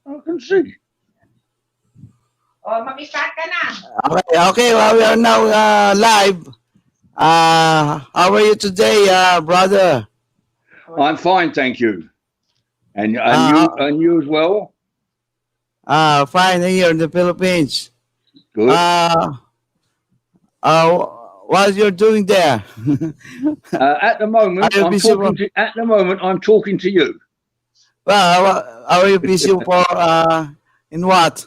I can see. Oh, mag-start ka na. Okay. Well, we are now live. How are you today, brother? I'm fine, thank you. And Uh, you as well. Fine here in the Philippines. Good. Uh, uh, what you're doing there? At the Are moment, you busy for? I'm talking to you. Well, how are you busy for? In what?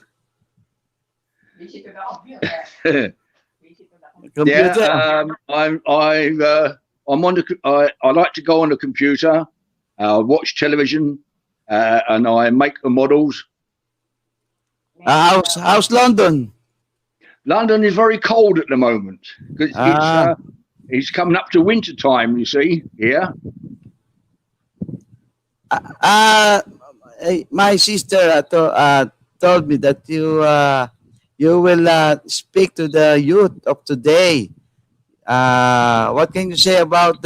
Busy to the computer. Busy to the computer. Yeah. Computer. I'm on the. I like to go on the computer, watch television, and I make the models. How's London? London is very cold at the moment because Uh, it's coming up to winter time. You see here. uh, my sister told me that you will speak to the youth of today. What can you say about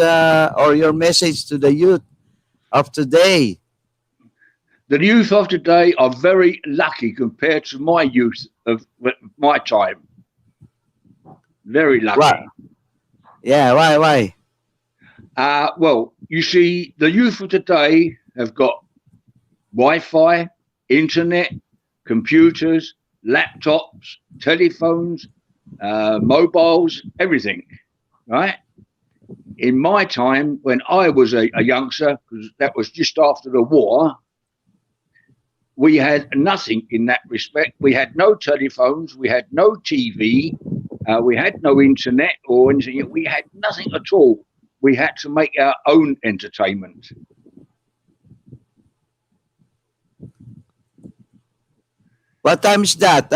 or your message to the youth of today? The youth of today are very lucky compared to my youth of my time. Very lucky. Why? Yeah, why? Well, you see, the youth of today have got Wi-Fi, internet, computers, laptops, telephones, mobiles, everything, right? In my time, when I was a youngster, because that was just after the war, we had nothing in that respect. We had no telephones, we had no TV, we had no internet or anything. We had nothing at all. We had to make our own entertainment. What time is that?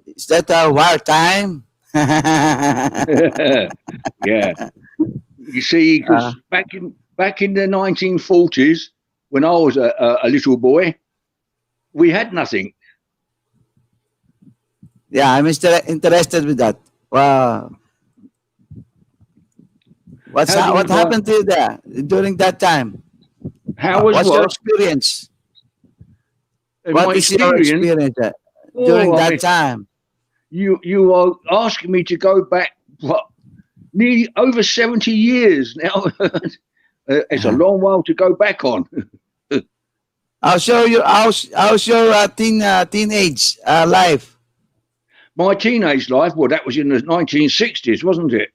Is that war time? Yeah. You see, because back in the 1940s, when I was a little boy, we had nothing. Yeah, I'm interested with that. Wow. What happened to you there during that time? How was What's your what? experience? My What is your experience? experience during Oh, I that mean, time? you are asking me to go back what nearly over 70 years now. It's a long while to go back on. How's your teenage life? My teenage life, well, that was in the 1960s, wasn't it?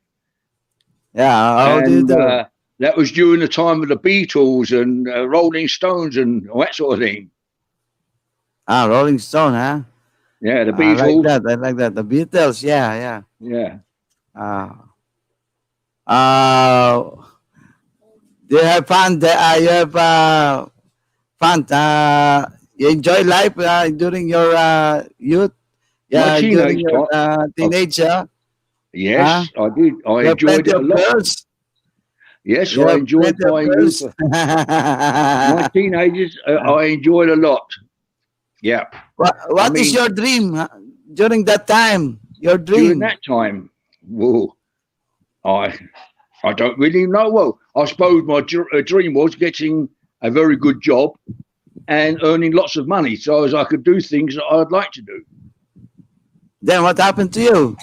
Yeah, how do you And do? that was during the time of the Beatles and Rolling Stones and all that sort of thing. Rolling Stone, huh? Yeah, the I like Beatles. that. I like that. The Beatles, yeah. Yeah. Uh, uh, do you have fun? You have fun. You enjoy life during your youth. My Yeah, during teenage your time. teenager. Huh? Yes, I did. I You have enjoyed plenty it a of lot. girls. Yes, You I have enjoyed plenty of my youth. girls. My teenagers, I enjoyed a lot. Yeah. I What is mean, your dream during that time? Your during dream? that time, whoa, I I don't really know. Well, I suppose my dream was getting a very good job and earning lots of money, so as I could do things that I'd like to do. Then what happened to you?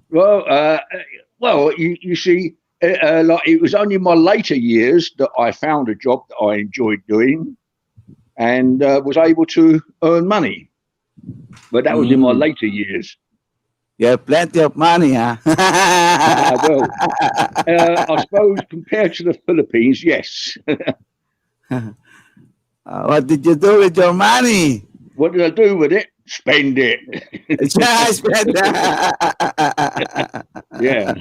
Well, you see, like it was only in my later years that I found a job that I enjoyed doing and was able to earn money. But that was in my Mm, later years. you have plenty of money, huh? Well, I suppose compared to the Philippines, yes. What did you do with your money? What did I do with it? Spend it. Just Yeah.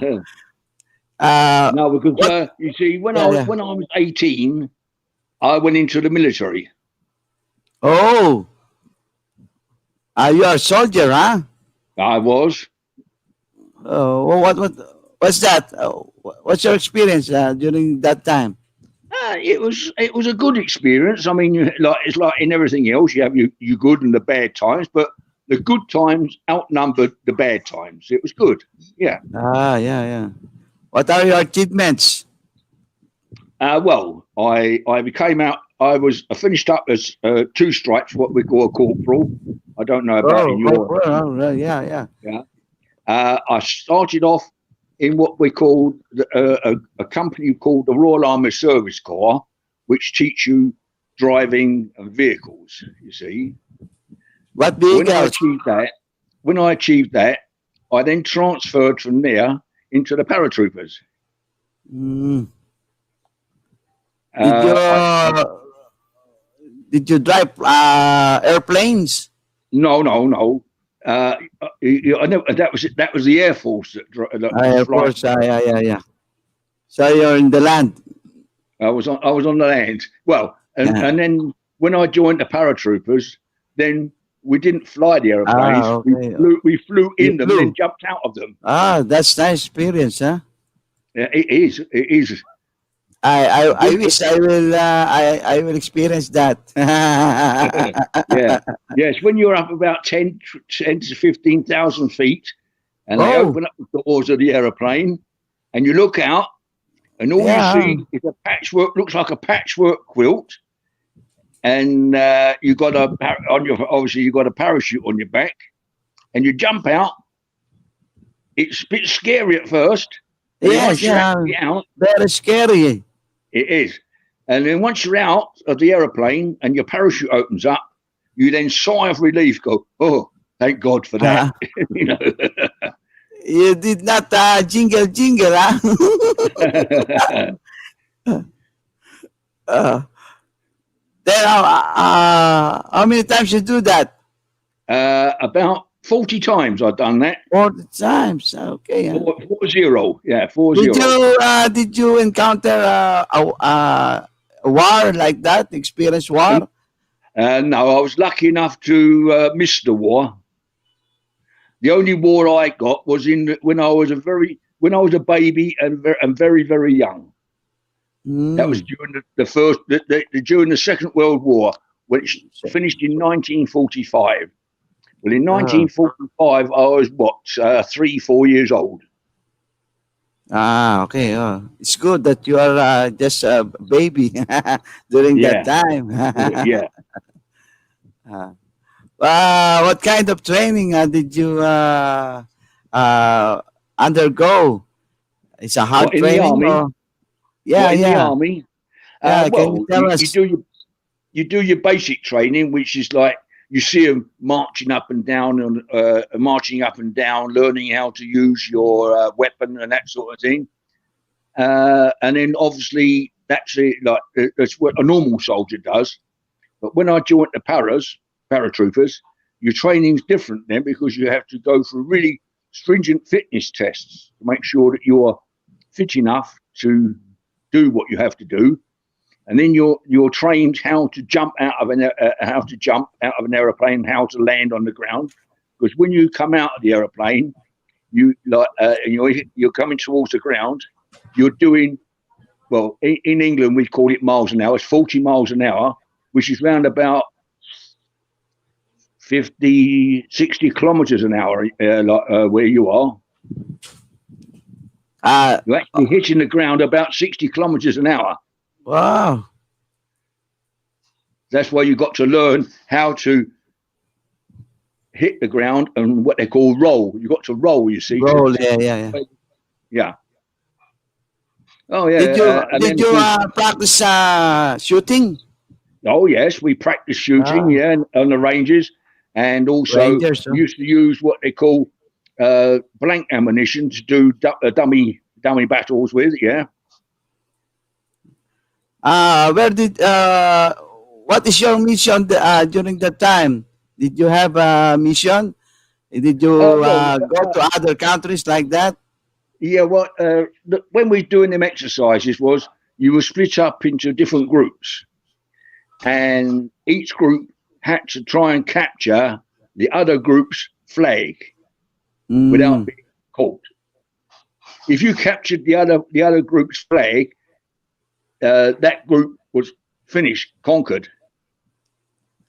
No, because what? you see, when Yeah, yeah. when I was 18, I went into the military. Oh, you are a soldier, huh? I was. Oh, what's that? What's your experience during that time? It was a good experience. I mean, like it's like in everything else, you have your good and the bad times, but the good times outnumbered the bad times. It was good. Yeah. Yeah. What are your achievements? Well, I became out I finished up as 2 stripes, what we call a corporal. I don't know about in your yeah. yeah. I started off in what we called a company called the Royal Army Service Corps, which teach you driving vehicles. You see, What when I vehicles? achieved that, I then transferred from there into the paratroopers. Mm. Did you I, did you drive airplanes? no. I never, that was the Air Force that was Air flying. Force, yeah. So you're in the land. I was on the land. Well, Yeah. and then when I joined the paratroopers, then we didn't fly the aeroplanes. Okay. We flew You in them, flew. then jumped out of them. That's nice experience, huh? Yeah, it is. It is. I wish I will experience that. Yeah. Yes. When you're up about 10 to 15,000 feet, and they Oh, open up the doors of the aeroplane, and you look out, and all you yeah. see is a patchwork. Looks like a patchwork quilt, and you got obviously you got a parachute on your back, and you jump out. It's a bit scary at first, and then Yes, once you're yeah. actually out, Very scary. it is. And then once you're out of the aeroplane and your parachute opens up, you then sigh of relief, go, "Oh, thank God for that." You know. You did not jingle, huh? uh, then how many times you do that? About 40 times I've done that. 40 times. Okay. 40. Yeah, 40. Did you encounter a war like that? Experience war? No, I was lucky enough to miss the war. The only war I got was when I was a baby and very young. That was during during the Second World War, which finished in 1945. Well, in 1945, I was 3-4 years old. Okay. It's good that you are just a baby during that time. Yeah. What kind of training did you undergo? It's a hard In the training, army? or? In the army? Can you tell us? You do your basic training, which is like you see them marching up and down, learning how to use your weapon and that sort of thing. And then obviously that's what a normal soldier does. But when I joined the paratroopers, your training's different then, because you have to go through really stringent fitness tests to make sure that you are fit enough to do what you have to do. And then you're trained how to jump out of an aeroplane, how to land on the ground. Because when you come out of the aeroplane, you're coming towards the ground. You're doing, well, in England we call it miles an hour. It's 40 miles an hour, which is round about 50, 60 kilometers an hour, where you are. You're actually hitting the ground about 60 kilometers an hour. Wow. That's why you got to learn how to hit the ground and what they call roll. You got to roll, you see. Roll, yeah. Yeah. Oh, yeah. Did you practice shooting? Oh, yes. We practice shooting, on the ranges. And also we used to use what they call blank ammunition to do dummy battles with, yeah. What is your mission during that time? Did you have a mission? Did you go to other countries like that? Yeah, well, when we were doing them exercises you were split up into different groups, and each group had to try and capture the other group's flag without being caught. If you captured the other group's flag, that group was finished, conquered.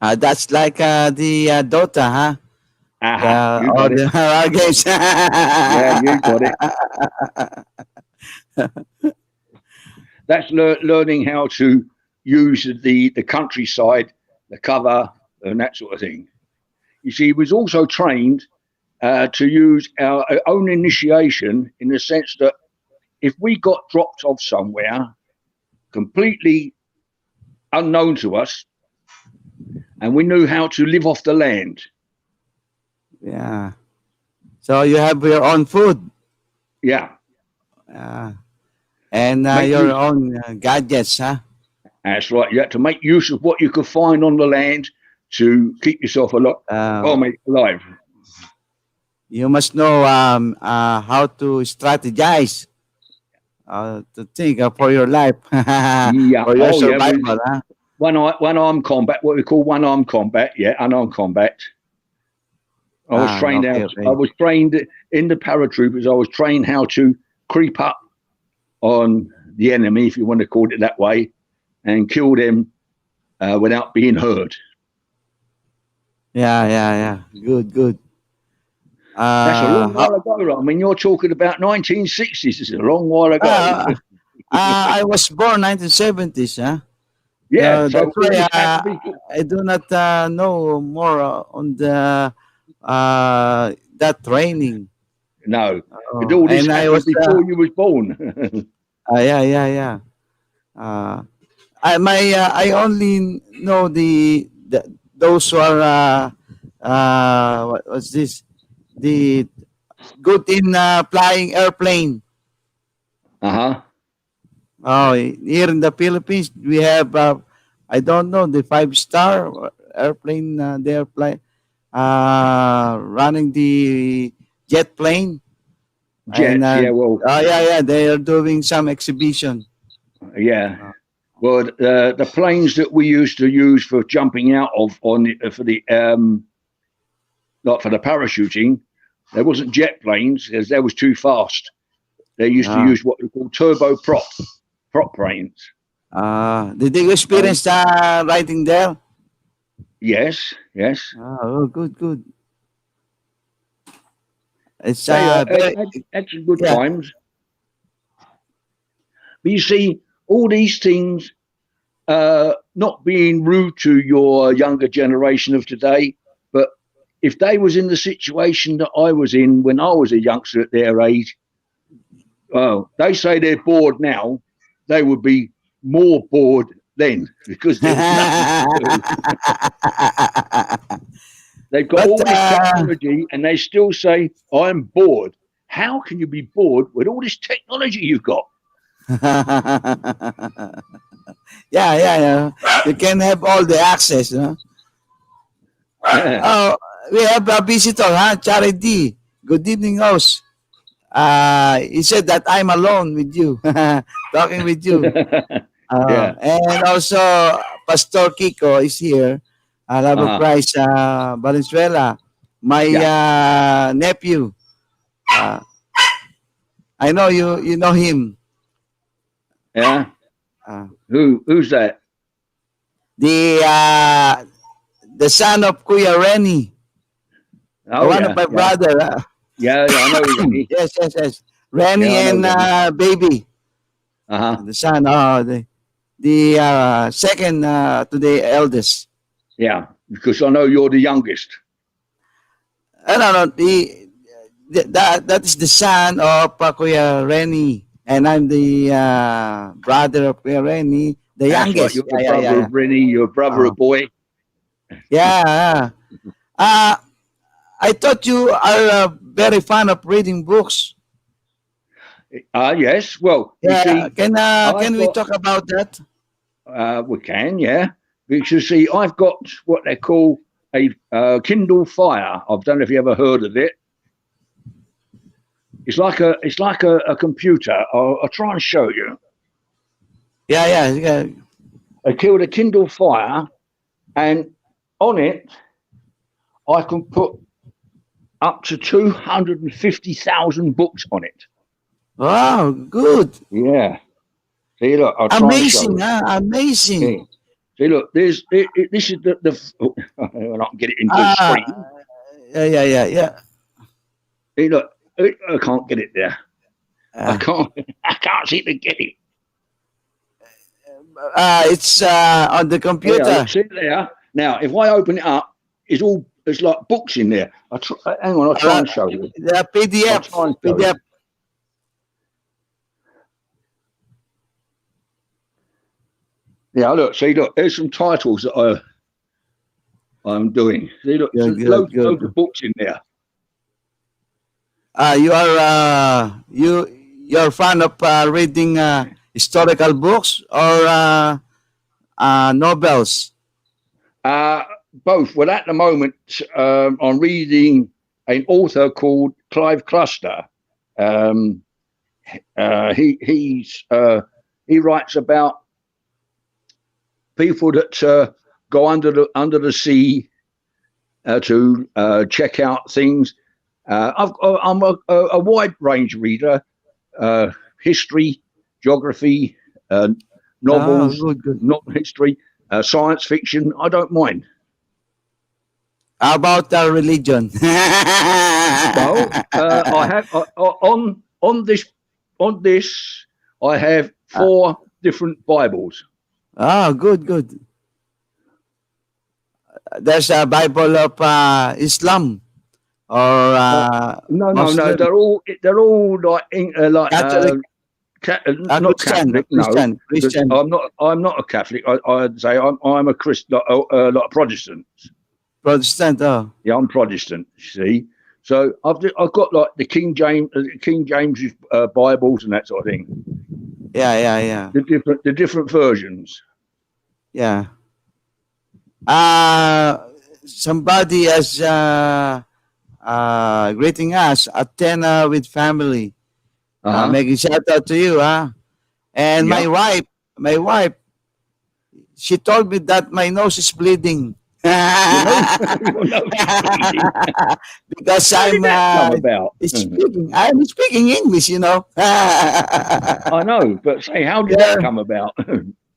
That's like the Dota, huh? You got it. The games. Yeah, you got it. That's learning how to use the countryside, the cover, and that sort of thing. You see, he was also trained to use our own initiation in the sense that if we got dropped off somewhere completely unknown to us, and we knew how to live off the land. Yeah. So you have your own food. Yeah. And Make your use- own gadgets, huh? That's right. You had to make use of what you could find on the land to keep yourself alive. Alive. You must know how to strategize, to think for your life, Yeah. for your Oh, yeah. survival, huh? One-arm combat, what we call one-arm combat. Yeah, unarmed combat. I was trained okay, out. okay. I was trained in the paratroopers. I was trained how to creep up on the enemy, if you want to call it that way, and kill them without being heard. Yeah. Good. That's a long How, while ago. I mean, you're talking about 1960s. It's a long while ago. I was born 1970s, huh? Yeah. So That's why had to be, I do not know more on the that training. no. But all this And I happened was before you was born. yeah. I only know the those who are what was this, the good in flying airplane. Uh-huh. Oh, here in the Philippines we have I don't know, the 5-star airplane. They are running the jet plane. And Jets, yeah, well, yeah, they are doing some exhibition. yeah. Well, the planes that we used to use for jumping out of for the like for the parachuting, there wasn't jet planes because they was too fast. They used to use what we call prop planes. Did you experience riding there? Yes. Oh, good. It's They had some good times. But you see, all these things, not being rude to your younger generation of today, but if they was in the situation that I was in when I was a youngster at their age, well, they say they're bored now. They would be more bored then because there was nothing to do. They've got all this technology and they still say, I'm bored. How can you be bored with all this technology you've got? Yeah. You can have all the access, huh? Oh, we have a visitor, huh? Charity. Good evening, host. He said that I'm alone with you, talking with you. And also Pastor Kiko is here. Love of Christ, Valenzuela, my nephew. I know you know him. Yeah. Who's that? The son of Kuya Rennie. One of my brother. Yeah, I know Rennie. Yes. Rennie and baby. The son. The second to the eldest. Yeah, because I know you're the youngest. No. That is the son of Kuya Rennie, and I'm the brother of Kuya Rennie, the youngest. Right. You're the brother of Rennie. You're a brother of boy. Yeah. I thought you are very fond of reading books. Yes. Well, you see, can we talk about that? We can, yeah. Because you see, I've got what they call a Kindle Fire. I don't know if you ever heard of it. It's like a computer. I'll try and show you. Yeah. I killed a Kindle Fire, and on it, I can put up to 250,000 books on it. Wow, good. Yeah. See, look, I'll try amazing, and show amazing. you. See, look, this is the I can get it into the screen. Yeah. See, look, I can't get it there. I can't seem to get it. It's on the Yeah, computer. look, see it there. Now, if I open it up, it's like books in there. Hang on, I'll try and show you. The I'll PDF. try and show you. PDF. Yeah, look, there's some titles that I'm doing. See, look, Good, there's good, loads good. of books in there. You are you're fan of reading historical books or novels? Both. Well, at the moment, I'm reading an author called Clive Cluster. He writes about people that go under the sea to check out things. I'm a wide range reader: history, geography, novels, Good, good. not history, science fiction. I don't mind. How about religion? Well, I have on this. I have 4 different Bibles. Good, good. There's a Bible of Islam or No. Muslim, They're all like Catholic, not Christian, Catholic. No, Christian, because Christian. I'm not a Catholic. I'd say I'm a Christian, like Protestant. Protestant. Oh, Yeah, I'm Protestant. You see, so I've got like the King James Bibles and that sort of thing. yeah. The different versions. Yeah. Somebody is greeting us at 10 with family. Making shout out to you, huh? And Yeah. my wife, she told me that my nose is bleeding. Your nose is bleeding. Because How did that come about? I'm speaking English, you know. I know, but say, how did that come about?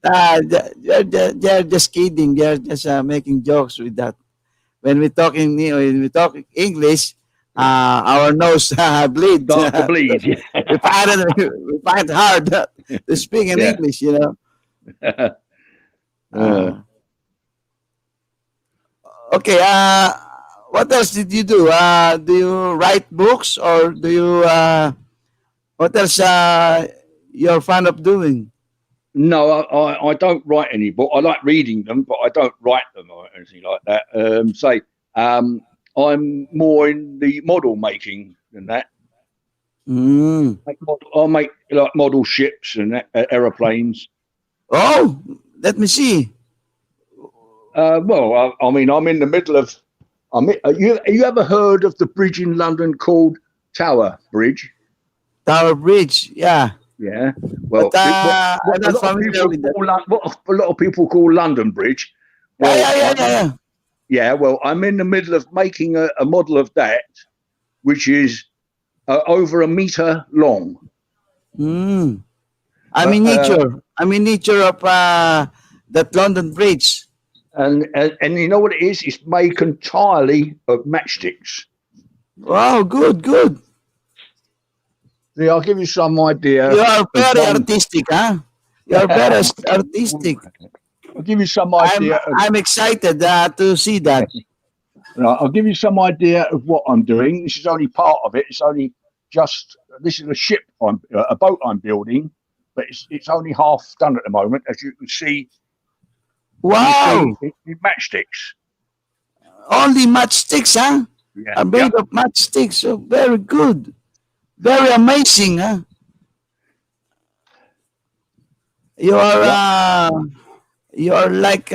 They're just kidding. They're just making jokes with that. When we talk English, our nose bleeds. Start to bleed. We find it hard to speak in Yeah. English, you know. Okay. What else did you do? Do you write books or do you? What else? You're fond of doing? No, I don't write any book. I like reading them, but I don't write them or anything like that. I'm more in the model making than that. I make like model ships and aeroplanes. Oh, let me see. Well, I mean, I'm in the middle of. You ever heard of the bridge in London called Tower Bridge? Tower Bridge, yeah. Yeah. Well, But, I'm not familiar with that. what a lot of people call London Bridge. Well, Yeah. yeah. Well, I'm in the middle of making a model of that, which is over 1 meter long. I mean nature of that London Bridge. And you know what it is? It's made entirely of matchsticks. Wow, good. See, I'll give you some idea. You are very artistic, huh? You're very artistic. I'll give you some idea. I'm excited to see that. I'll give you some idea of what I'm doing. This is only part of it. It's only this is a boat I'm building, but it's only half done at the moment, as you can see. Wow! It's matchsticks. Only matchsticks, huh? Yeah. Are made of matchsticks. So very good. Very amazing, huh? You are like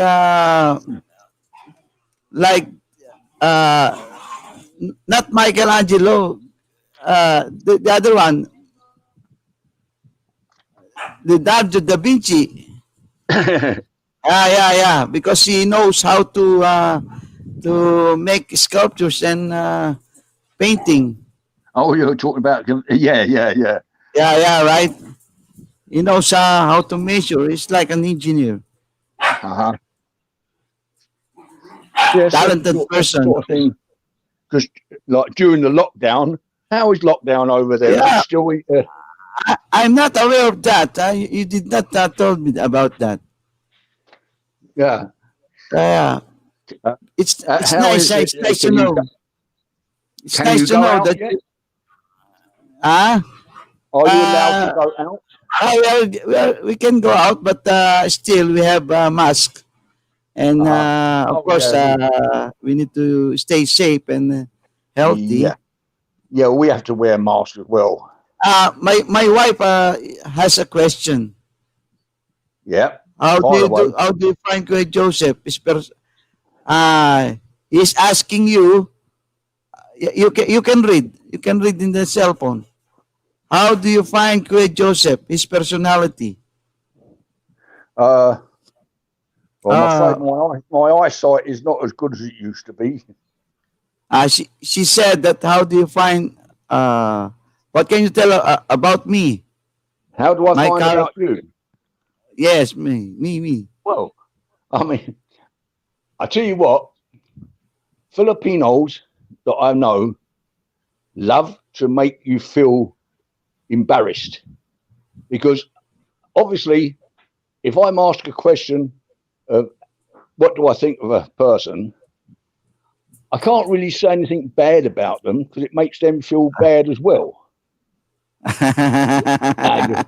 not Michelangelo, the other one, Leonardo da Vinci. Yeah, because he knows how to make sculptures and painting. Oh, you're talking about yeah. Yeah, right. He knows how to measure. He's like an engineer. Yes, Talented person. Sort of thing. Because like during the lockdown, how is lockdown over there? Yeah. Still, I'm not aware of that. You did not tell me about that. Yeah. Yeah. Uh, It's how nice. is it? It's nice to Can you know. It's can nice you to go know out that. yet? Ah. Are you allowed to Uh, go out? we can go out, but still we have mask, and Uh-huh. of Oh course yeah, we need to stay safe and yeah, healthy. yeah. We have to wear masks as well. My wife has a question. Yeah. How do Fire you away. do? How do you find Kuya Joseph? He's asking you. You can read. You can read in the cell phone. How do you find Kuya Joseph? His personality. Uh, well, I'm afraid Uh, my eyesight is not as good as it used to be. she said that. How do you find? What can you tell about me? How do I My find character. about you? Yes, me. Well, I mean, I tell you what, Filipinos that I know love to make you feel embarrassed because obviously, if I'm asked a question of what do I think of a person, I can't really say anything bad about them because it makes them feel bad as well. Now,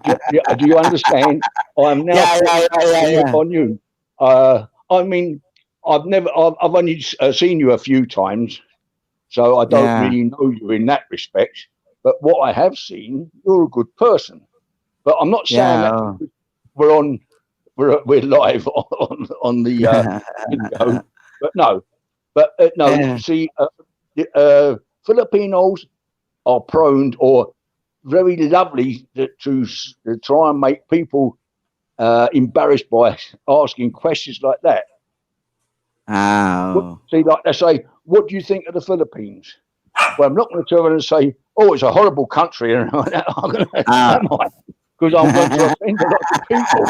do you understand? I'm now putting it Yeah. on you. I mean, I've only seen you a few times, so I don't Yeah, really know you in that respect. But what I have seen, you're a good person. But I'm not saying yeah. that because we're live on the video. But no, no. Yeah. See, Filipinos are prone or very lovely to try and make people embarrassed by asking questions like that. Oh. See, like they say, what do you think of the Philippines? Well, I'm not going to turn around and say, oh, it's a horrible country, and I'm going to, Ah. am I? Because I'm going to offend a lot of people.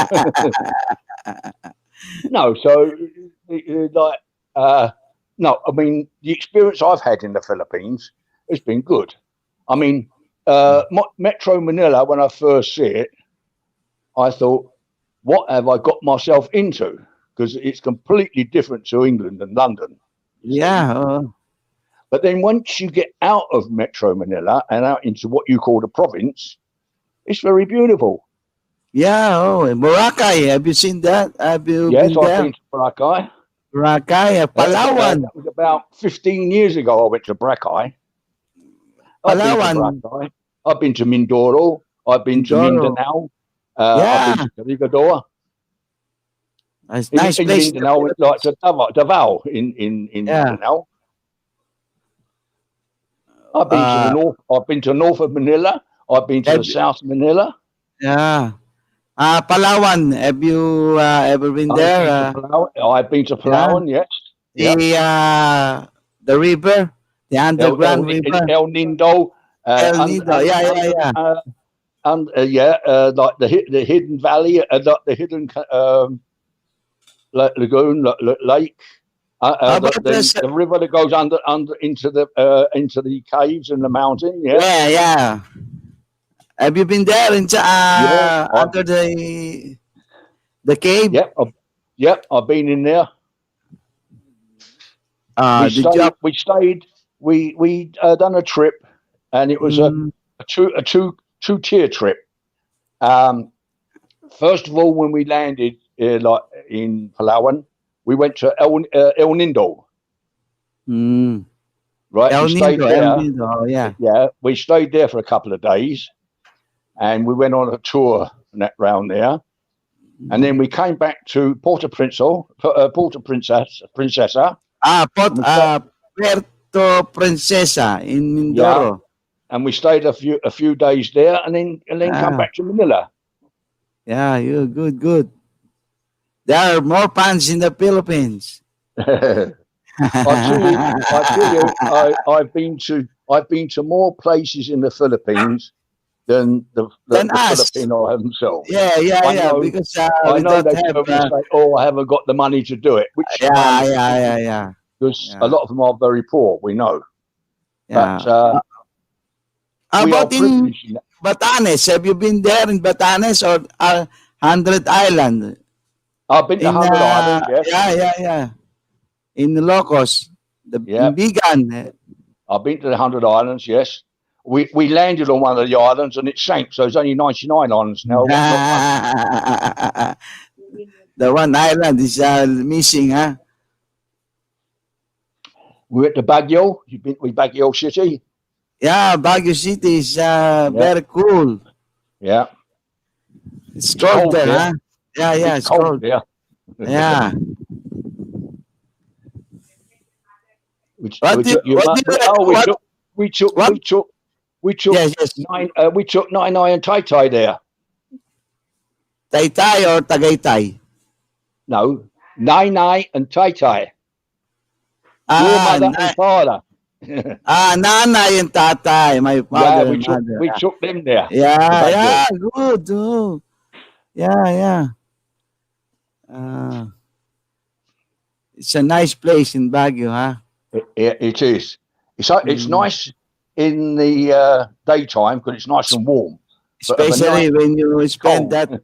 No, so like, no, I mean, the experience I've had in the Philippines has been good. I mean, Metro Manila, when I first see it, I thought, what have I got myself into? Because it's completely different to England and London, you see. Yeah. But then once you get out of Metro Manila and out into what you call the province, it's very beautiful. Yeah. Oh, Boracay. Have you seen that? Have you Yes, been I've there? been to Boracay. Boracay, Palawan. That was about 15 years ago I went to Boracay. I've been to Palawan. Boracay. I've been to Mindoro. I've been to Mindoro. Mindanao. I've been Yeah. to Carigador. It's nice In place in the Mindanao, went like Philippines. to Davao in Yeah. Mindanao. I've been to the Uh, north. I've been to north of Manila. I've been to the have, south of Manila. yeah. Palawan. Have you ever been I've there? been to Palawan. I've been to Yeah. Palawan. Yes. Yep. The river, the underground river, El Nindo. El Nido. Like the hidden valley, like the hidden lagoon, lake. How about this? The river that goes under into the caves and the mountain. Yeah. Yeah. Have you been there into Yeah. under the cave? I've been in there. Did you? We done a trip, and it was a Mm, two tier trip. First of all, when we landed like in Palawan, we went to El Nindo, mm. right? We El stayed Nido, El there. Nido. Oh, yeah. Yeah, we stayed there for a couple of days, and we went on a tour round there. And then we came back to Puerto Princesa. Port, And we stayed, Puerto Princesa in yeah, Mindoro. and we stayed a few days there, and then come Ah, back to Manila. yeah, you good. There are more pans in the Philippines. I've been to more places in the Philippines than Than the us. Filipino themselves. Yeah. Because I we know don't they have. probably say, "Oh, I haven't got the money to do it," which I understand Yeah. because a lot of them are very poor. We know, but Yeah. How we are about in privileged. Batanes? Have you been there in Batanes or 100 Island? I've been to In 100 Islands, yes. yeah. In Locos, Yeah. in Bigan. I've been to the 100 Islands, yes. We landed on one of the islands and it sank, so there's only 99 islands now. Not The one island is missing, huh? we went to Baguio. You've been to Baguio City? Yeah, Baguio City is Yeah. very cool. Yeah. It's cold there, there. huh? Yeah, It's it's cold. there. Yeah. We What do you what? Yes. we took Nai Nai and Tai Tai there. Taytay or Tagaytay? No, Nai Nai and Tai Tai. Your Ah, mother and father. nanay and tatay, my father and mother. we took them there. Yeah, good. Oh. Yeah. It's a nice place in Baguio, huh? It is. It's nice in the daytime because it's nice and warm. Especially when you spend cold.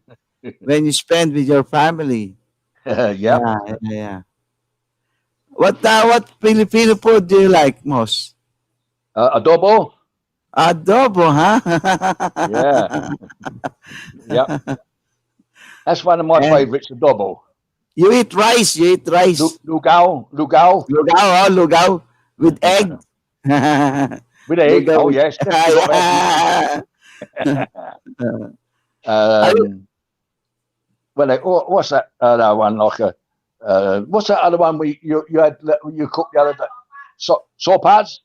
when you spend with your family. Yeah. Yeah. What Filipino food do you like most? Adobo. Adobo, huh? Yeah. That's one of my favorites, adobo. You eat rice. Lugao. Lugao with egg. With egg. Lugao. Oh yes. What's that other one like what's that other one you cooked the other day? Sopas?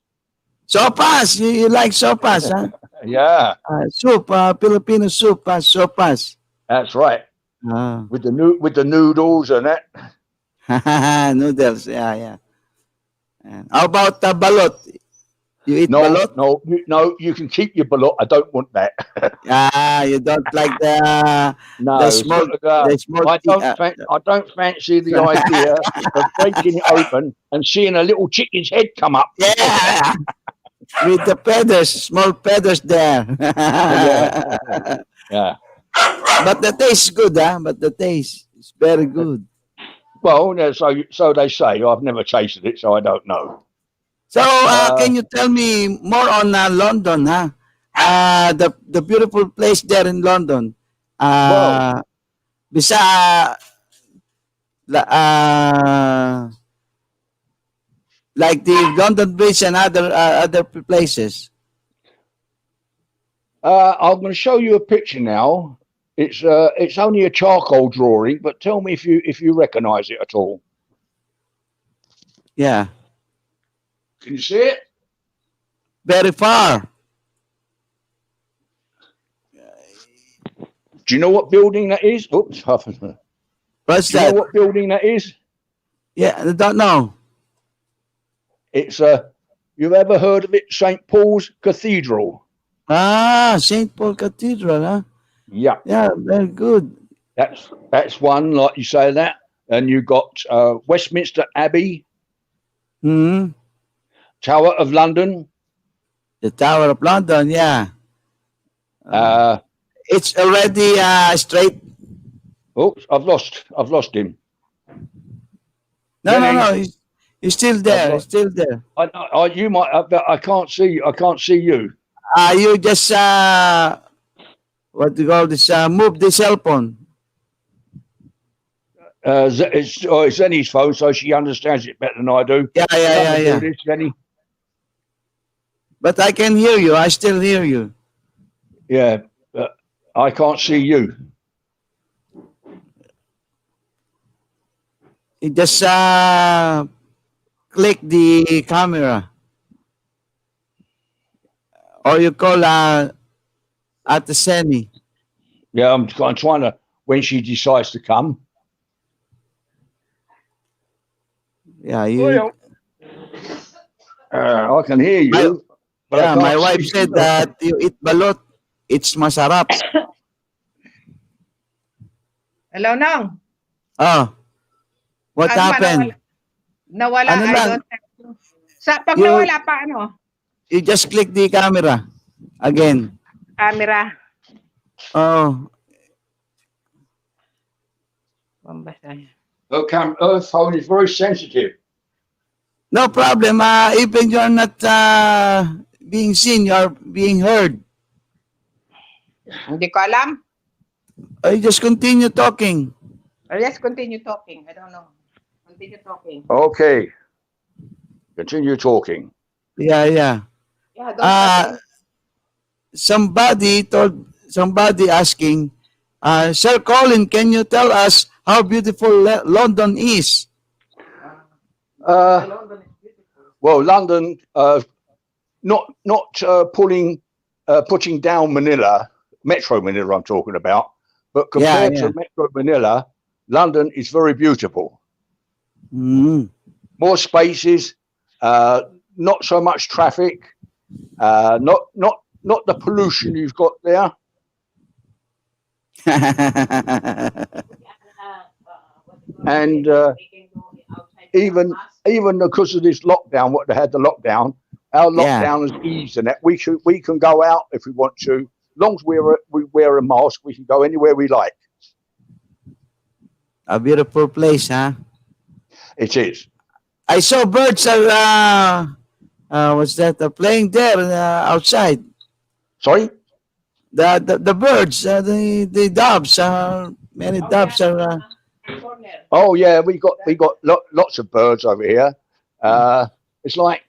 Sopas. You like sopas, huh? Yeah. Soup, Filipino soup, sopas. That's right. With the noodles and that. Noodles, yeah. How about balot? You eat balot? No, you can keep your balot. I don't want that. You don't like the small. I don't fancy the idea of breaking it open and seeing a little chicken's head come up. Yeah, with the feathers, small feathers there. Yeah. But the taste is good, huh? But the taste is very good. Well, so they say. I've never tasted it, so I don't know. So, can you tell me more on London, huh? The beautiful place there in London. Bisa, like the London Bridge and other places. I'm going to show you a picture now. It's only a charcoal drawing, but tell me if you recognise it at all. Yeah. Can you see it? Very far. Do you know what building that is? Oops. What's Do you that? know what building that is? Yeah, I don't know. It's you've ever heard of it? St. Paul's Cathedral. St. Paul Cathedral, huh? Yeah. Yeah, very good. That's one, like you say that. And you got Westminster Abbey, Tower of London. The Tower of London, yeah. It's already straight. Oops, I've lost him. No. He's still there. He's still there. You might. I can't see. I can't see you. You just what do you call this? Move the cell phone. It's Zenny's phone, so she understands it better than I do. Yeah. This, Zenny. But I can hear you. I still hear you. Yeah, but I can't see you. You just click the camera, or you call at the Semi. Yeah, I'm trying to when she decides to come. Yeah, you. I can hear you. My wife said that you eat balot. It's masarap. Hello, Nong. Oh, what happened? Nawala. Ano I lang? don't have to. Pag nawala pa, ano? You just click the camera again. Camera. Oh. Her phone is very sensitive. No problem. Even you're not being seen, you're being heard. Hindi ko alam. You just continue talking. Or let's continue talking. I don't know. Continue talking. Okay. Continue talking. Yeah. Yeah, don't Somebody asking, Sir Colin, can you tell us how beautiful London is? London is beautiful. Well, London, not putting down Manila, Metro Manila I'm talking about, but compared to Metro Manila, London is very beautiful. Mm. More spaces, not so much traffic, not the pollution you've got there. And even because of this lockdown, what they had the lockdown, our lockdown is eased, and that we can go out if we want to, as long as we wear a mask. We can go anywhere we like. A beautiful place, huh? It is. I saw birds are playing there outside. Sorry? The birds, the doves, many doves are. Oh yeah, we got lots of birds over here. It's like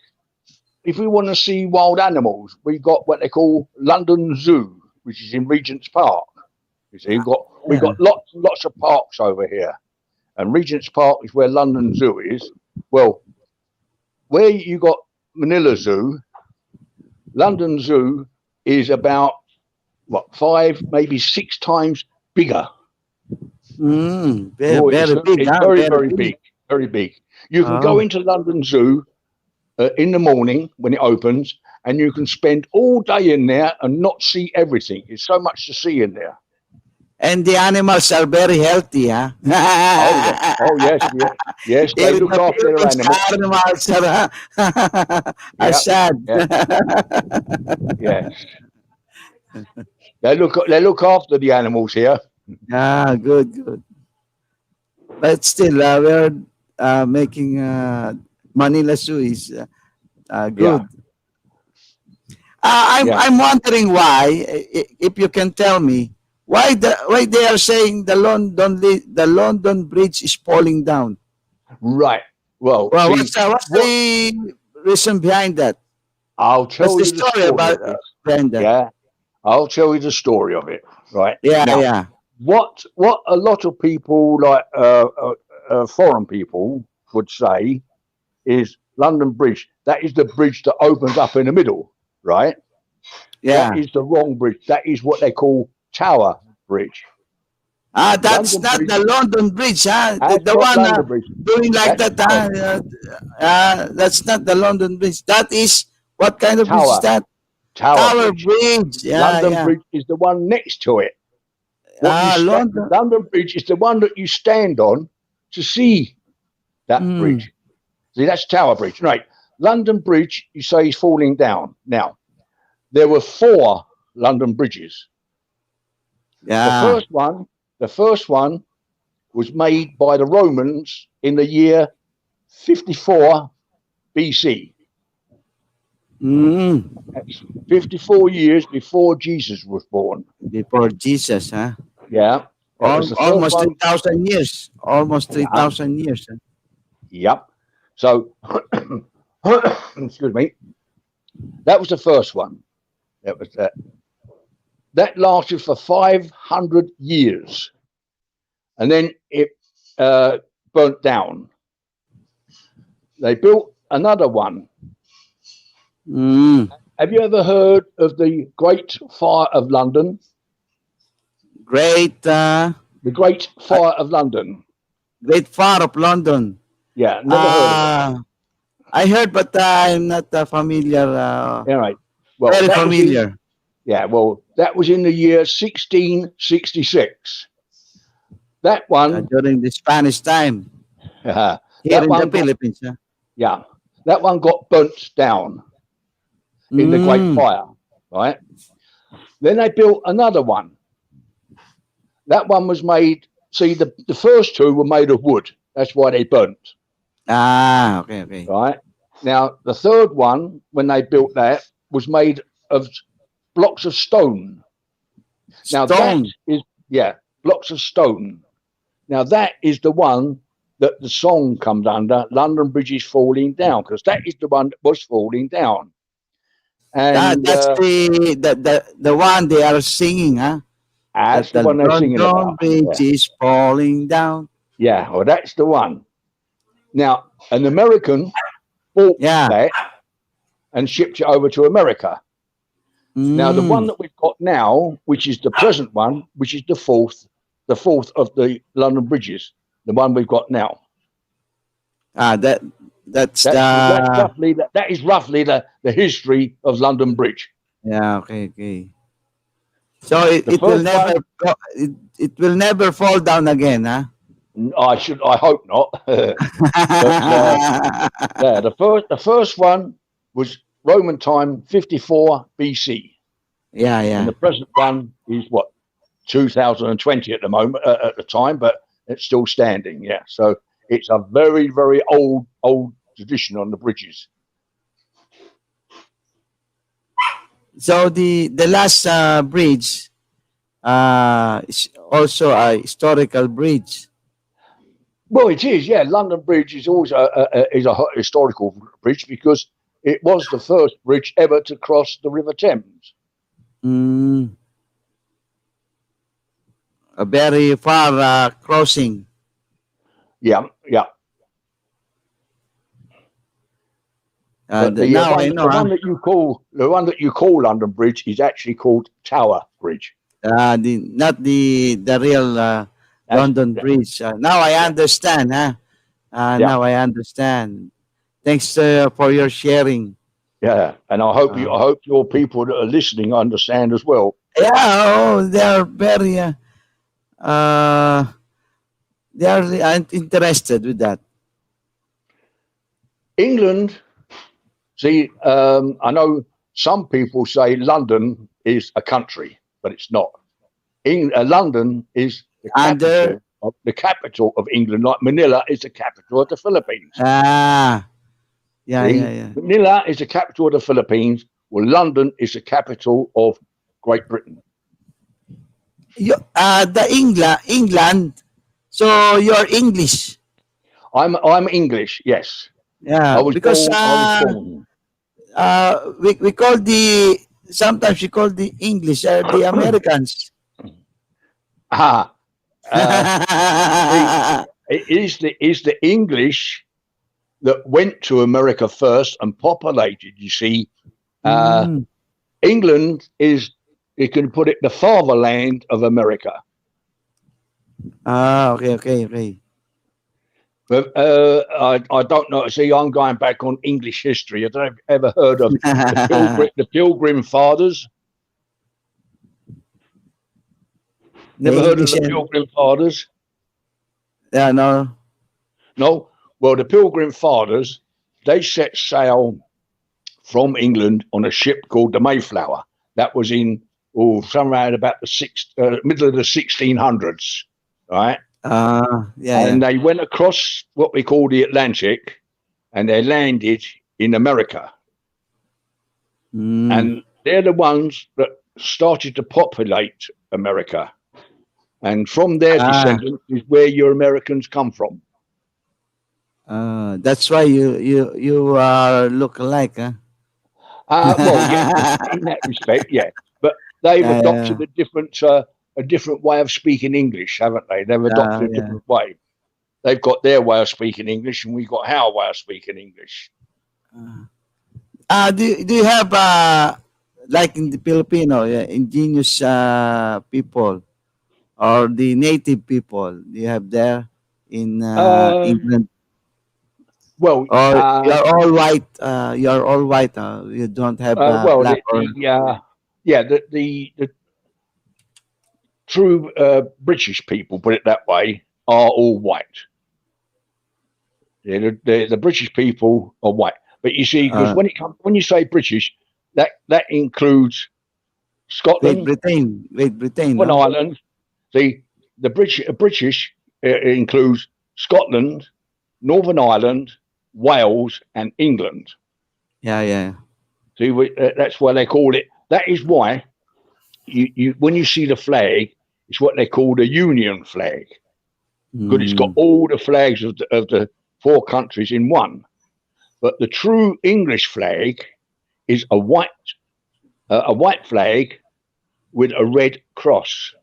if we want to see wild animals, we got what they call London Zoo, which is in Regent's Park. You see, we've got lots of parks over here, and Regent's Park is where London Zoo is. Well, where you got Manila Zoo, London Zoo is about 5, maybe 6 times bigger. Very big. It's very big. You can go into London Zoo in the morning when it opens, and you can spend all day in there and not see everything. There's so much to see in there. And the animals are very healthy, huh? Yes. They look after their animals. Animals are sad. Yes. They look after the animals here. Good. But still, we're making Manila Zoo is good. I'm wondering why, if you can tell me, why they are saying the London Bridge is falling down. Right. Well, what's the reason behind that? I'll tell you the story about behind that. Yeah, I'll tell you the story of it. Right. Yeah. What a lot of people, like foreign people, would say is London Bridge. That is the bridge that opens up in the middle, right? Yeah. That is the wrong bridge. That is what they call Tower Bridge. That's London not Bridge. The London Bridge, huh? The one doing like that's that. That's not the London Bridge. That is, what kind of bridge is that? Tower Bridge. London Bridge is the one next to it. London Bridge is the one that you stand on to see that bridge. See, that's Tower Bridge. Right. London Bridge, you say, is falling down. Now, there were 4 London bridges. The first one was made by the Romans in the year 54 BC. That's 54 years before Jesus was born. Before Jesus, huh? Yeah. Almost 3,000 years. Almost 3,000 years. Huh? Yep. So, excuse me. That was the first one. That was that. That lasted for 500 years, and then it burnt down. They built another one. Have you ever heard of the Great Fire of London? The Great Fire of London. Great Fire of London. Yeah, never heard of it. I heard, but I'm not familiar. All right. Well, very familiar. Well, that was in the year 1666. That one during the Spanish time here in the Philippines. Yeah, that one got burnt down in the Great Fire, right? Then they built another one. That one was made see, the first two were made of wood. That's why they burnt. Ah, okay, okay. Right. Now, the third one, when they built that, was made of blocks of stone. Now, that Stone. is, yeah, blocks of stone. Now, that is the one that the song comes under, London Bridge is falling down, because that is the one that was falling down. And That's the one they are singing, huh? that's That the the one they're singing London about. Bridge Yeah. is falling down. Yeah, well, that's the one. Now, an American bought Yeah. that and shipped it over to America. Now, the one that we've got now, which is the present one, which is the fourth of the London bridges, the one we've got now. That's That's the roughly that is roughly the history of London Bridge. yeah. Okay, okay. So it, The it will first never one, go, it will never fall down again, huh? I hope not. But yeah, the first one was Roman time 54 BC, yeah, and yeah. the present one is what 2020 at the moment at the time, but it's still standing. Yeah, so it's a very very old tradition on the bridges. So the last bridge is also a historical bridge. Well, it is. Yeah, London Bridge is always a historical bridge because it was the first bridge ever to cross the River Thames. Mm, a very far crossing. Yeah, yeah. But Now I know. the one that you call London Bridge is actually called Tower Bridge. Not the real London Yeah, Bridge. Now I understand, huh? yeah, Now I understand. Thanks for your sharing. yeah. And Uh, I hope your people that are listening understand as well. yeah, they are very uh, they are interested with that. England, see, I know some people say London is a country, but it's not. London is Under the capital of England, like Manila is the capital of the Philippines. yeah, See? yeah. Manila is the capital of the Philippines. Well, London is the capital of Great Britain. England. So you're English. I'm English, yes. Yeah, because I was born. we call sometimes we call the English the Americans. Ah, it is the English that went to America first and populated. You see, England is, you can put it, the fatherland of America. Okay. But I don't know. See, I'm going back on English history. I don't know if you've ever heard of the Pilgrim Fathers. Never heard of the Pilgrim Fathers? Yeah, no. No? Well, the Pilgrim Fathers, they set sail from England on a ship called the Mayflower. That was in somewhere about the middle of the 1600s, right? And they went across what we call the Atlantic, and they landed in America. And they're the ones that started to populate America. And from their descendants is where your Americans come from. That's why you look alike, huh? Well, yeah, in that respect, yeah. But they've adopted a different way of speaking English, haven't they? They've adopted a different way. They've got their way of speaking English, and we've got our way of speaking English. Do you have like in the Filipino indigenous people or the native people? Do you have there in England? Well, you're all white. You're all white. You don't have black the true British people, put it that way, are all white. Yeah, the British people are white. But you see, because when you say British, that includes Scotland, Great Britain, Ireland. See, the British includes Scotland, Northern Ireland, Wales, and England. Yeah, yeah. See, that's why they call it. That is why you when you see the flag, it's what they call the Union flag, because it's got all the flags of the four countries in one. But the true English flag is a white flag with a red cross.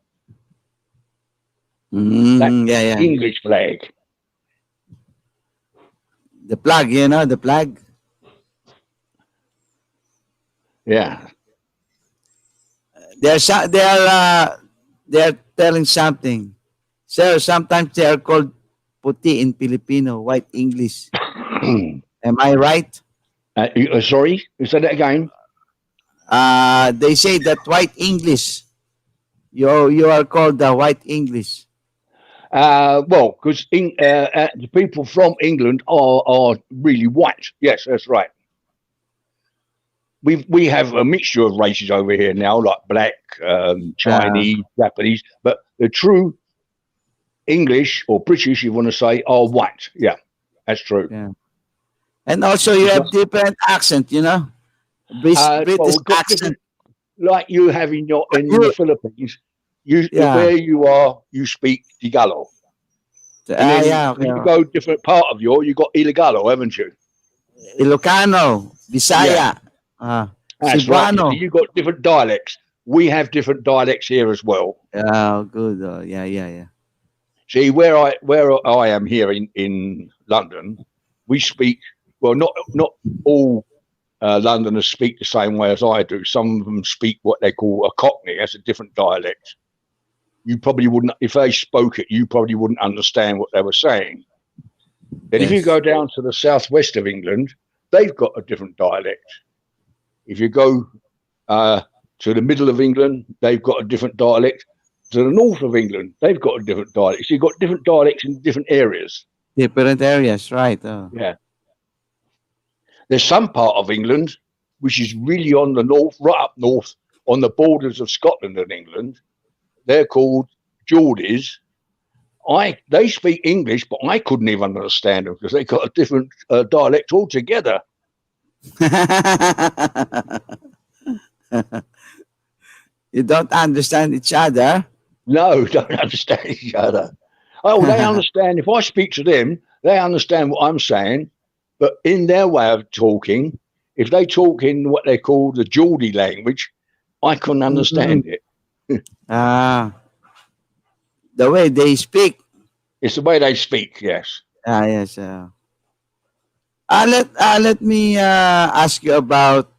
That's Yeah, yeah. the English flag. The flag, you know, the flag. Yeah. They're telling something. So sometimes they are called puti in Filipino, white English. Am I right? Sorry, you said that again. They say that white English. You are called the white English. Well, because the people from England are really white. Yes, that's right. We have a mixture of races over here now, like black, Chinese, Japanese, but the true English or British, you want to say, are white. Yeah, that's true. Yeah. And also you have different accent, you know, British accent. Like you have in the Philippines. Where you are, you speak Tagalog. And then when you go different part of you got Ilocano, haven't you? Ilocano, Bisaya, That's Cebuano. right. You got different dialects. We have different dialects here as well. Oh, good. Yeah. See, where I am here in London, we speak, well, not all Londoners speak the same way as I do. Some of them speak what they call a Cockney. That's a different dialect. You probably wouldn't, if they spoke it, you probably wouldn't understand what they were saying. Then if you go down to the southwest of England, they've got a different dialect. If you go to the middle of England, they've got a different dialect. To the north of England, they've got a different dialect. So you've got different dialects in different areas. Different areas, right? Oh. Yeah. There's some part of England which is really on the north, right up north, on the borders of Scotland and England. They're called Geordies. They speak English, but I couldn't even understand them because they got a different dialect altogether. You don't understand each other? No, don't understand each other. Oh, they understand. If I speak to them, they understand what I'm saying. But in their way of talking, if they talk in what they call the Geordie language, I couldn't understand it. The way they speak. It's the way they speak, yes. Yes. Let me ask you about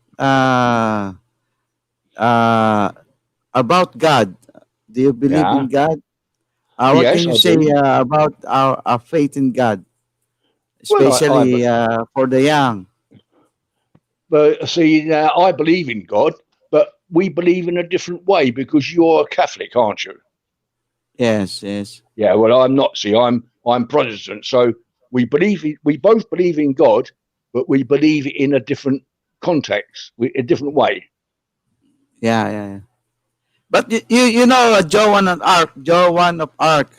God. Do you believe in God? What can you say about our faith in God, especially for the young? But see, I believe in God, but we believe in a different way because you're a Catholic, aren't you? Yes. Yeah, well, I'm not. See, I'm Protestant, so we both believe in God, but we believe in a different context, a different way. Yeah. But you know Joan of Arc.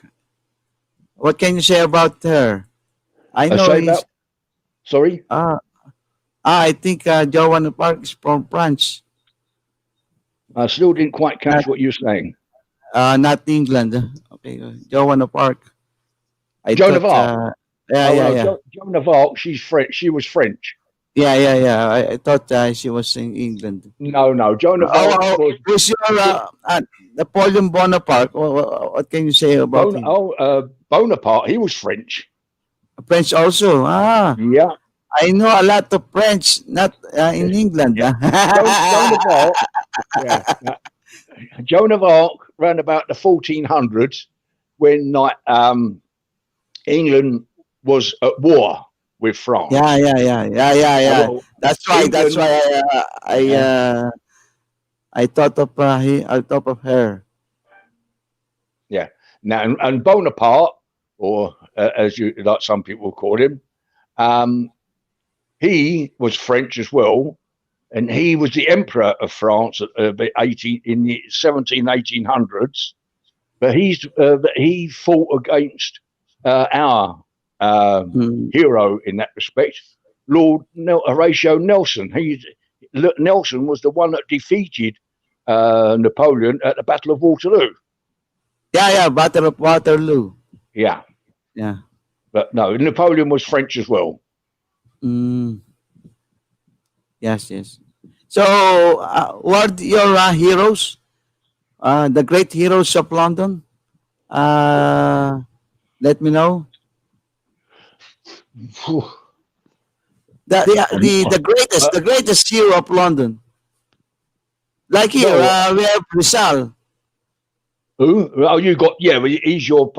What can you say about her? I know sorry. I think Joan of Arc is from France. I still didn't quite catch what you're saying. Not England. Okay, Joan of Arc. Joan of Arc. Yeah. Joan of Arc. She's French. She was French. Yeah. I thought she was in England. No. Joan of Arc was your Napoleon Bonaparte. What can you say about him? Bonaparte. He was French. French also. Yeah. I know a lot of French, not in England. Yeah. Joan of Arc. Yeah. Joan of Arc around about the 1400s, when England was at war with France. Yeah. That's right. That's why I thought of her. Yeah. Now, and Bonaparte, or as you like, some people call him, he was French as well, and he was the emperor of France in the 1800s. but he fought against our Mm. hero in that respect, Horatio Nelson. Nelson was the one that defeated Napoleon at the Battle of Waterloo. Yeah, yeah, Battle of Waterloo. Yeah, Yeah. but no, Napoleon was French as well. Mm. Yes, yes. So, who are your heroes? The great heroes of London? Uh, Let me know. Uh, The greatest hero of London. Like here, well, we have Rizal. who? Oh, you got yeah. He's your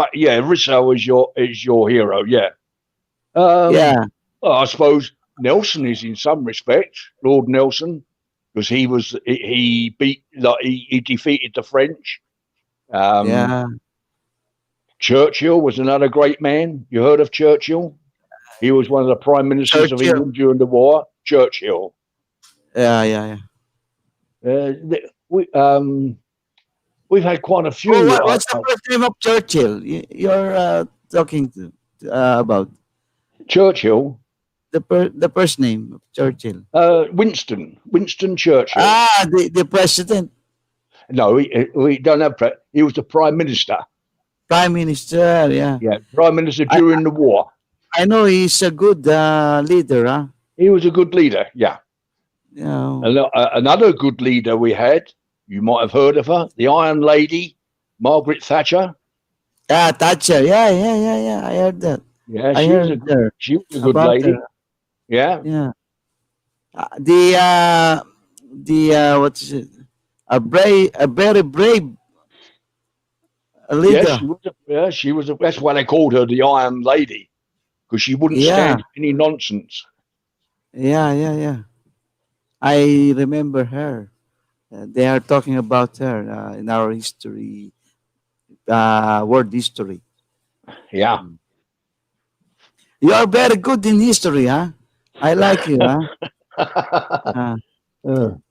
Rizzo is your hero. Yeah. Um, Yeah, well, I suppose Nelson is in some respect Lord Nelson because he beat like he defeated the French. Um, yeah. Churchill was another great man. You heard of Churchill? He was one of the prime ministers of Churchill. England during the war. Churchill. Yeah, yeah, yeah. Uh, we we've had quite a Oh, few. what's the first name of Churchill you're talking about? Churchill. The first name of Churchill. Winston Churchill. Ah, the president, No, we don't have. He was the prime minister. prime minister. Yeah, Yeah, prime minister I during the war. I know he's a good leader. Huh? He was a good leader. Yeah, You know. another good leader we had. You might have heard of her, the Iron Lady, Margaret Thatcher. Ah, Thatcher. Yeah, yeah, yeah, yeah. I heard that. Yeah, I she was a heard good, her she was a good about lady. her. Yeah. Yeah. The what is it? A very brave Yes, leader. she was. She was. That's why they called her the Iron Lady because she wouldn't Yeah, stand any nonsense. yeah, yeah, yeah. I remember her. They are talking about her in our history, world history. Yeah. Mm. You are very good in history, huh? I like you, huh? Uh,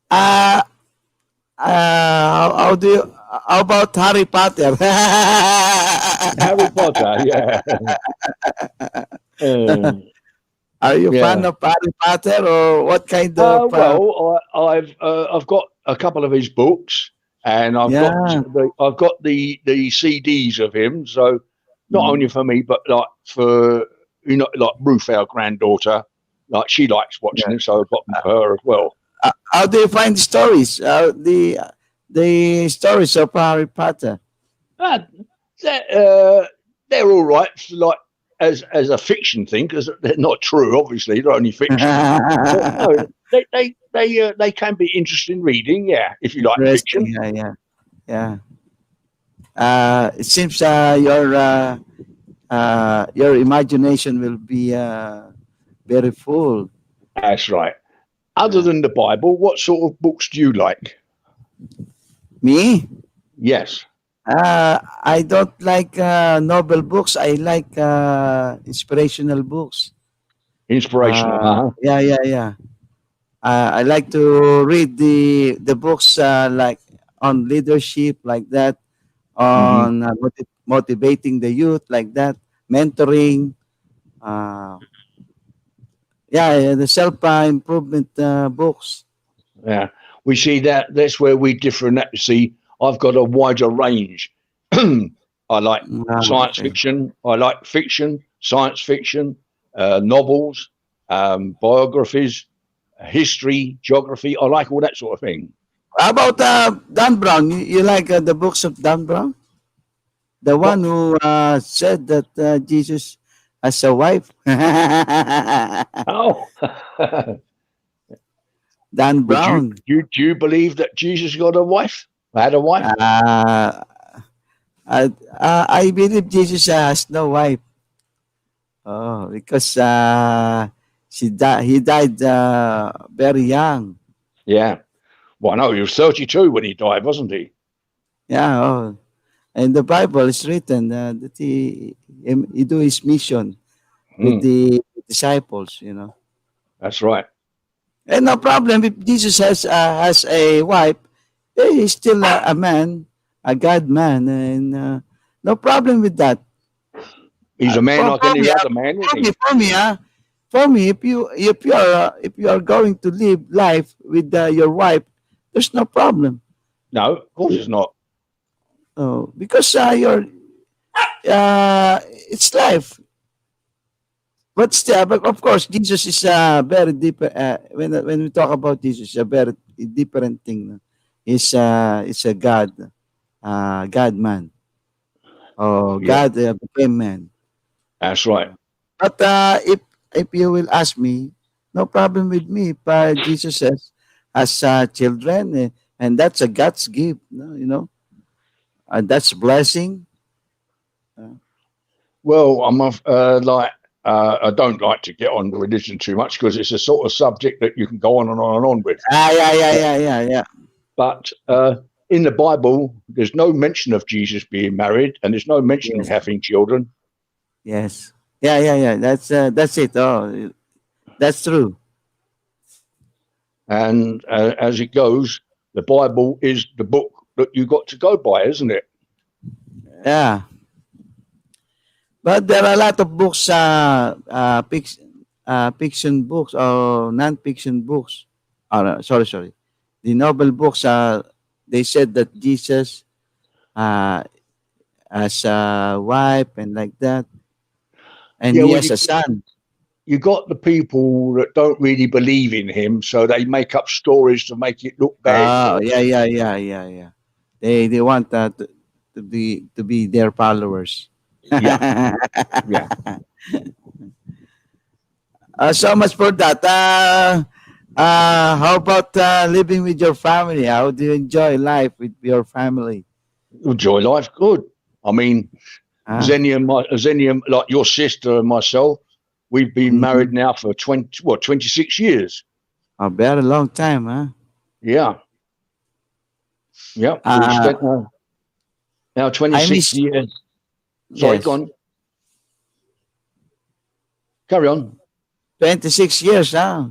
Uh, uh, how do you? How about Harry Potter? Harry Potter. Yeah. Uh, Are you fan yeah. of Harry Potter or what kind of? Well, I've got a couple of his books, and Yeah. I've got the CDs of him. So not only Mm. for me, but like for like Ruth, our granddaughter, like she likes watching Yeah. it, so I've got them for her as well. How do you find the stories? The stories of Harry Potter. Uh, they're all right, like as a fiction thing, because they're not true. Obviously, they're only fiction. But no, they can be interesting reading. Yeah, if you like Interesting. fiction. Yeah, yeah, yeah. It seems your imagination will be very full. That's right. Other Yeah. than the Bible, what sort of books do you like? Me? Yes, I don't like novel books. I like inspirational books. inspirational. Huh? Yeah, yeah, yeah. I like to read the books like on leadership, like that, Hmm. on motivating the youth, like that, mentoring. Uh, yeah, yeah, the self improvement books. Yeah, we see that. That's where we differ. In that, see, I've got a wider range. I like science Okay. fiction. I like fiction, science fiction, novels, biographies, history, geography. I like all that sort of thing. How about Dan Brown? You like the books of Dan Brown? The one What? who said that Jesus has a wife? Oh, Dan would you Brown. do you believe that Jesus got a wife? Had a wife? Uh, I believe Jesus has no wife. Oh, because he died very young. Yeah. Well, no, he was 32 when he died, wasn't he? Yeah. Oh. And the Bible is written that he do his mission with Mm, the disciples. You know, that's right. and no problem if Jesus has a wife. He's still a man. a God man, and no problem with that. He's a man like For any me, other man, isn't he? for me, if you are going to live life with your wife, there's no problem. No, of course it's not. Oh, because it's life. But still, but of course, Jesus is very deep. When we talk about Jesus, a very different thing. No? It's a God, God man. Oh, Yeah, God became man. that's right. But if you will ask me, no problem with me. But Jesus says, as children, and that's a God's gift. No, you know, that's blessing. Uh, Well, like I don't like to get on religion too much because it's a sort of subject that you can go on and on and on with. yeah. But in the Bible, there's no mention of Jesus being married, and there's no mention of Yes, having children. yes, yeah. That's it. Oh, that's true. And as it goes, the Bible is the book that you got to go by, isn't it? Yeah, but there are a lot of books, fiction books or non-fiction books. Sorry, the novel books. They said that Jesus uh, has a wife and like that, and Yeah, he well, has a son. you got the people that don't really believe in him, so they make up stories to make it look bad Oh, for him. yeah. They want to be their followers. Yeah, yeah. So much for that. How about living with your family? How do you enjoy life with your family? Enjoy life, good. I mean, Huh? Xenia, like your sister and myself, we've been married Mm-hmm. now for 26 years. A very long time, huh? Yeah, yeah. We've Uh, spent now I 26 miss, years. Sorry, go yes, on. Carry on. 26 years, huh?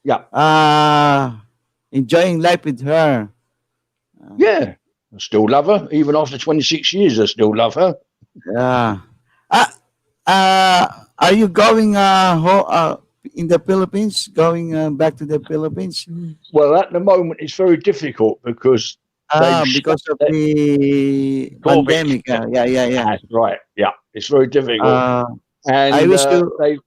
Yeah, Uh, Enjoying life with her. Uh, yeah. I still love her. Even after 26 years, I still love her. yeah. Uh, are you going in the Philippines? Going back to the Philippines? Well, at the moment, it's very difficult because they've shut Because of that the COVID. pandemic. Yeah. That's right. Yeah, it's very difficult. Uh, I And wish you.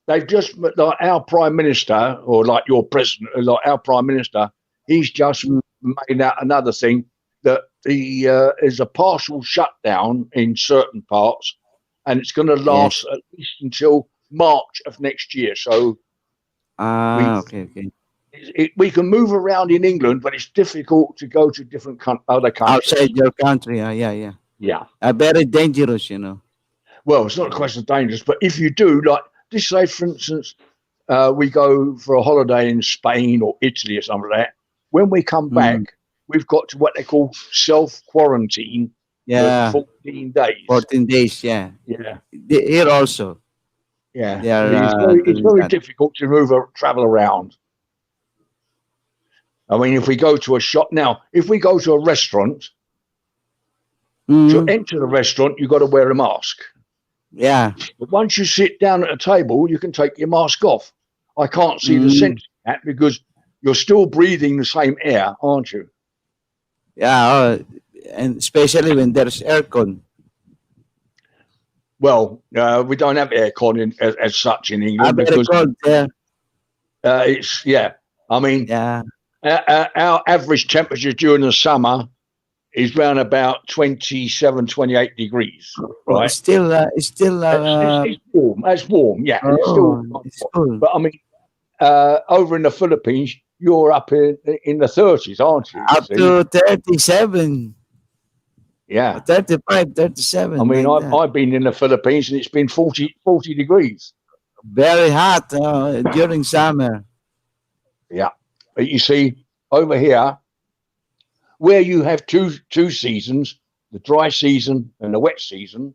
they've just, like our prime minister, or like your president, like our prime minister, he's just Mm, made out another thing that the is a partial shutdown in certain parts, and it's going to last yes. at least until March of next year. So we Okay. we can move around in England, but it's difficult to go to different other Outside countries. your country. Yeah. Yeah. Very dangerous, you know. Well, it's not a question of dangerous, but if you do, like, just say, for instance, we go for a holiday in Spain or Italy or something like that. When we come Mm, back, we've got to what they call self quarantine for yeah. 14 days. 14 days. Yeah. Yeah, Here also, yeah. they are It's doing very that. difficult to travel around. I mean, if we go to a shop now, if we go to a restaurant, to Mm, enter the restaurant, you've got to wear a mask. yeah. But once you sit down at a table, you can take your mask off. I can't see the Mm, sense of that because you're still breathing the same air, aren't you? yeah. And especially when there's aircon. Well, we don't have aircon as such in England Very because cold there. it's, yeah. I mean, Yeah. our average temperature during the summer is around about 27, 28 degrees, Oh, right? it's still. It's warm. It's warm, yeah. It's still Oh, it's hot. cool. But I mean, over in the Philippines, you're up in the 30s, aren't you? You Up see? to 37, or Yeah. 35, I 37, mean, like that. I've been in the Philippines and it's been 40 degrees. Very hot during summer. Yeah. But you see, over here, where you have two seasons, the dry season and the wet season,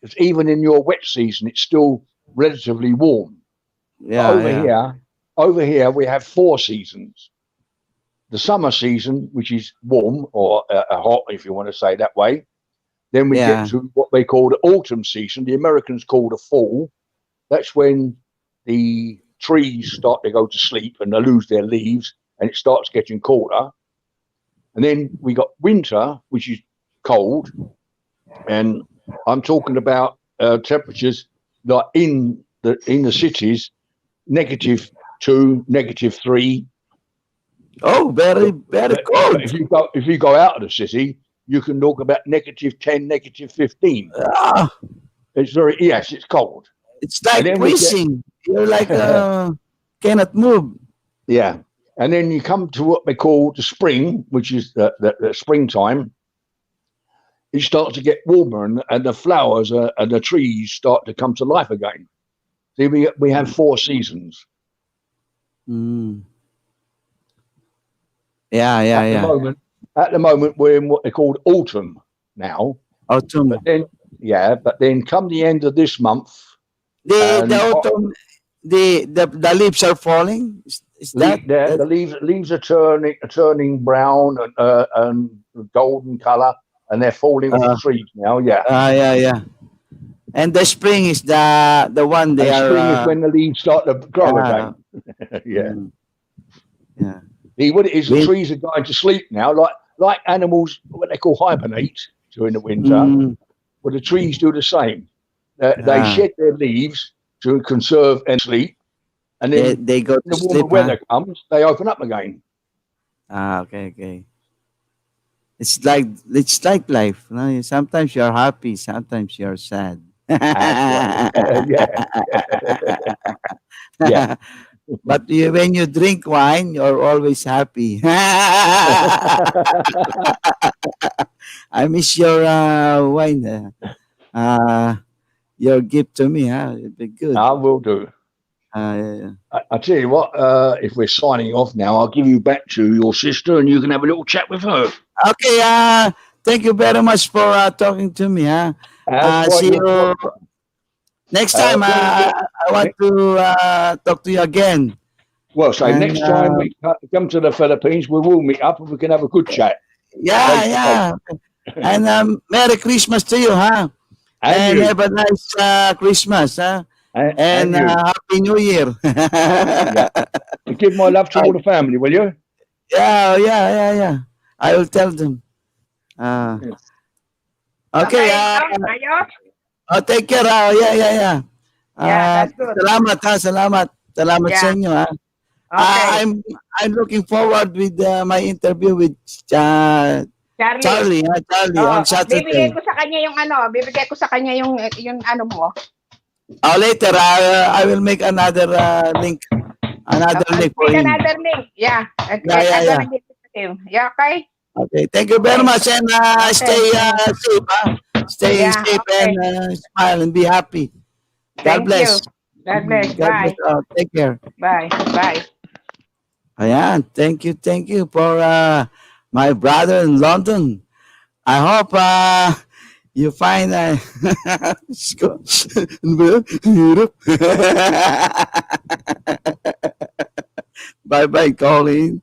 because even in your wet season, it's still relatively warm. But Yeah. over here we have four seasons. the summer season, which is warm or hot, if you want to say it that way. Then we get Yeah. to what they call the autumn season. The Americans call the fall. That's when the trees start to go to sleep and they lose their leaves and it starts getting colder. And then we got winter, which is cold. And I'm talking about temperatures like in the cities, -2, -3. Oh, very, very But cold. if you go out of the city, you can talk about -10, -15. Ah, It's yes, it's cold. it's And like then we get freezing. You're like cannot move. yeah. And then you come to what they call the spring, which is the springtime. It starts to get warmer, and the flowers and the trees start to come to life again. See, we have 4 seasons. Mm. Yeah, yeah, At the yeah. moment, we're in what they call autumn now. But Autumn. then come the end of this month, The and autumn. The leaves are falling. Is that? the leaves are turning brown and golden color, and they're falling off the Uh, trees now. Yeah, yeah, yeah. And the spring is the one they and are. spring is when the leaves start to grow Yeah. again. Yeah. Mm, yeah. See, what it is, the Win- trees are going to sleep now, like animals, what they call hibernate during the winter. mm, Well, the trees do the same. They ah, shed their leaves to conserve and sleep, and then they go when to the warmer sleep, huh? weather comes, they open up again. Ah, okay, okay. It's like life. No? Sometimes you're happy, sometimes you're sad. That's right. Yeah, yeah. But when you drink wine, you're always happy. I miss your wine. Uh, your gift to me, huh? It'd be good. I will do. Yeah, yeah. I tell you what, if we're signing off now, I'll give you back to your sister and you can have a little chat with her. Okay. Thank you very much for talking to me. Huh? That's why See you're you next time. well, I want to talk to you again. so And next time we come to the Philippines, we will meet up and we can have a good chat yeah, face to face. yeah. And Merry Christmas to you, huh? And And you, have a nice Christmas, huh? and And you. Happy New Year. Yeah. Give my love to all the family, will you? Yeah, yeah, yeah, yeah. I will tell them. Uh, okay. Okay, no? Ayos? Take care. Yeah, yeah, yeah. Yeah, that's good. Salamat, ha. Salamat. Salamat sa Yeah. inyo, ha. Okay. I'm looking forward with my interview with Charlie. Charlie, ha? Charlie Oh, on Saturday. bibigay ko sa kanya yung ano mo. Later, I will make another link. Another link for Make him. another link. Yeah. Yeah, yeah, yeah. Give it to him. Yeah, okay? Okay. Thank you very much, and stay safe, ha? Stay Yeah, safe okay. and smile and be happy. God Thank bless. you. God bless. God Bye. bless. Take care. Bye. Bye. Ayan, thank you for my brother in London. I hope you find Hirap. Bye bye, Colin.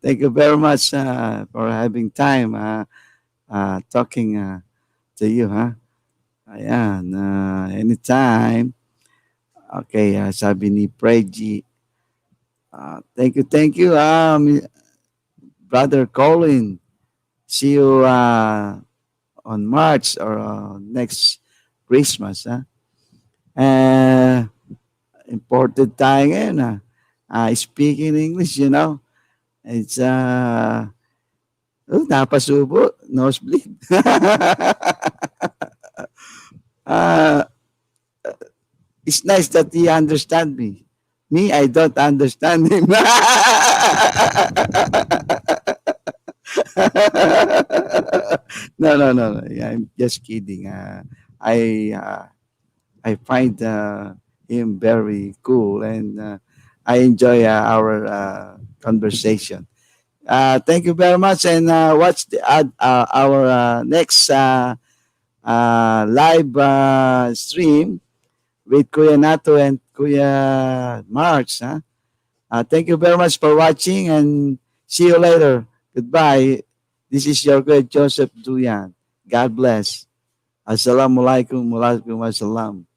Thank you very much for having time talking to you, huh? Ayan, anytime. Okay, sabi ni Pregi. Thank you, brother Colin. See you on March or next Christmas. Important tayo ngayon. Speaking English, it's napasubo, nosebleed. uh, it's nice that he understand me. Me, I don't understand him. No. Yeah, I'm just kidding. I uh, I find him very cool, and I enjoy our conversation. Thank you very much, and watch our next live stream with Kuya Nato and Kuya Marks. Huh? Thank you very much for watching, and See you later. Goodbye. This is your great Joseph Duyan. God bless. Assalamualaikum warahmatullahi wabarakatuh.